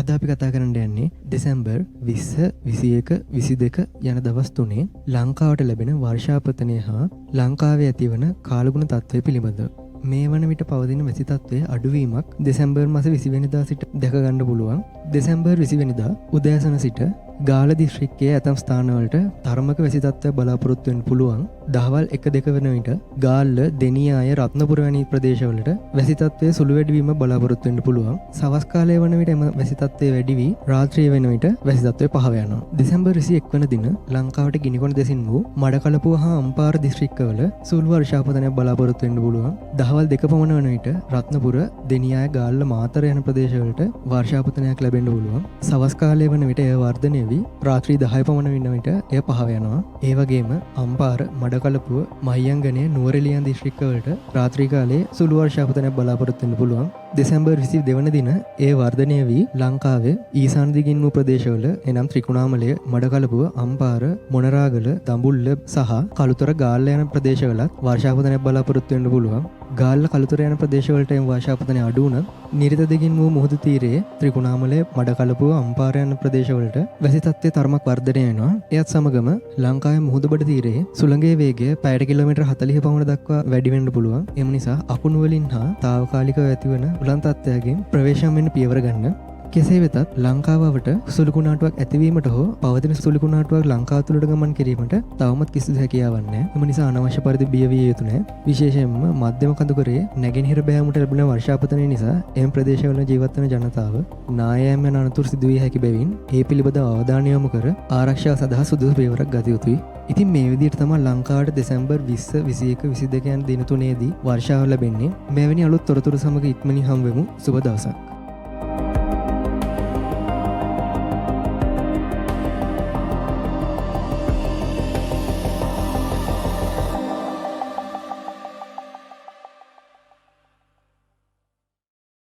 අද අපි කතා කරන්න යන්නේ දෙසැම්බර් 20, 21, 22 යන දවස් තුනේ ලංකාවට ලැබෙන වර්ෂාපතනය හා ලංකාවේ ඇතිවන කාලගුණ තත්ත්වය පිළිබඳව. මේ වන විට පවතින වැසි තත්ත්වයේ අඩුවීමක් දෙසැම්බර් මාස 20 වෙනිදා සිට දැක ගන්න පුළුවන්. දෙසැම්බර් 20 වෙනිදා උදෑසන සිට ගාල දිස්ත්‍රික්කයේ ඇතම් ස්ථානවලට තරමක වැසි තත්ත්වයක් බලාපොරොත්තු වෙන්න පුළුවන්. දහවල් 1-2 වන විට ගාල්ල, දෙනියාය, රත්නපුර වැනි ප්‍රදේශවලට වැසි තත්ත්වයේ සුළු වැඩිවීමක් බලාපොරොත්තු වෙන්න පුළුවන්. සවස් කාලය වන විට එම වැසි තත්ත්වය වැඩි වී රාත්‍රිය වෙන විට වැසි තත්ත්වය පහව යනවා. දෙසැම්බර් 21 වන දින ලංකාවට ගිනිකොන දෙසින් වූ මඩකලපුව හා අම්පාර දිස්ත්‍රික්කවල සුළු වර්ෂාපතනයක් බලාපොරොත්තු වෙන්න පුළුවන්. දහවල් 2 පමණ වන විට රත්නපුර, දෙනියාය, ගාල්ල, මාතර යන ප්‍රදේශවලට වර්ෂාපතනයක් ලැබෙන්න පුළුවන්. සවස් කාලය වන විට එය වර්ධනය වී රාත්‍රී 10 පමණ වෙන විට එය පහව යනවා. ඒ වගේම අම්පාර, මඩකලපුව, මහියංගනය, නුවරඑළිය දිස්ත්‍රික්කවලට රාත්‍රී කාලයේ සුළු වර්ෂාපතනයක් බලාපොරොත්තු වෙන්න පුළුවන්. දෙසැම්බර් 22 වන දින එය වර්ධනය වී ලංකාවේ ඊසාන දිගින් වූ ප්‍රදේශවල එනම් ත්‍රිකුණාමලය, මඩකලපුව, අම්පාර, මොනරාගල, දඹුල්ල සහ කළුතර, ගාල්ල යන ප්‍රදේශවලත් වර්ෂාපතනයක් බලාපොරොත්තු වෙන්න පුළුවන්. ගාල්ල, කළුතර යන ප්‍රදේශවලට එම වර්ෂාපතනය අඩු වුණත් නිරිත දිගින් වූ මුහුදු තීරයේ ත්‍රිකුණාමලය, මඩකලපුව, අම්පාර යන ප්‍රදේශවලට වැසි තත්ත්වය තරමක් වර්ධනය වෙනවා. එයත් සමගම ලංකාවේ මුහුදුබඩ තීරයේ සුළඟේ වේගය පැයට කිලෝමීටර් 40 පමණ දක්වා වැඩි වෙන්න පුළුවන්. එම නිසා අකුණු වලින් හා తాවකාලිකව ඇතිවන උලන් තත්ත්වයකින් ප්‍රවේශම් වෙන්න පියවර ගන්න. කෙසේ වෙතත් ලංකාවට සුළු කුණාටුවක් ඇතිවීමට හෝ පවතින සුළු කුණාටුවක් ලංකාව තුළට ගමන් කිරීමට තවමත් කිසිදු හැකියාවක් නැහැ. එම නිසා අනවශ්‍ය පරිදි බිය විය යුතු නැහැ. විශේෂයෙන්ම මධ්‍යම කඳුකරයේ නැගෙනහිර බෑවුමට ලැබෙන වර්ෂාපතනය නිසා එම ප්‍රදේශවල ජීවත් වන ජනතාව නායෑම් යන අනතුරු සිදු විය හැකි බැවින් ඒ පිළිබඳව අවධානය යොමු කර ආරක්ෂාව සඳහා සුදුසු පියවරක් ගත යුතුයි. ඉතින් මේ විදිහට තමයි ලංකාවට දෙසැම්බර් 20, 21, 22 යන දින තුනේදී වර්ෂාව ලැබෙන්නේ. මෙවැනි අලුත් තොරතුරු සමග ඉක්මනින් හමු වෙමු. සුබ දවසක්.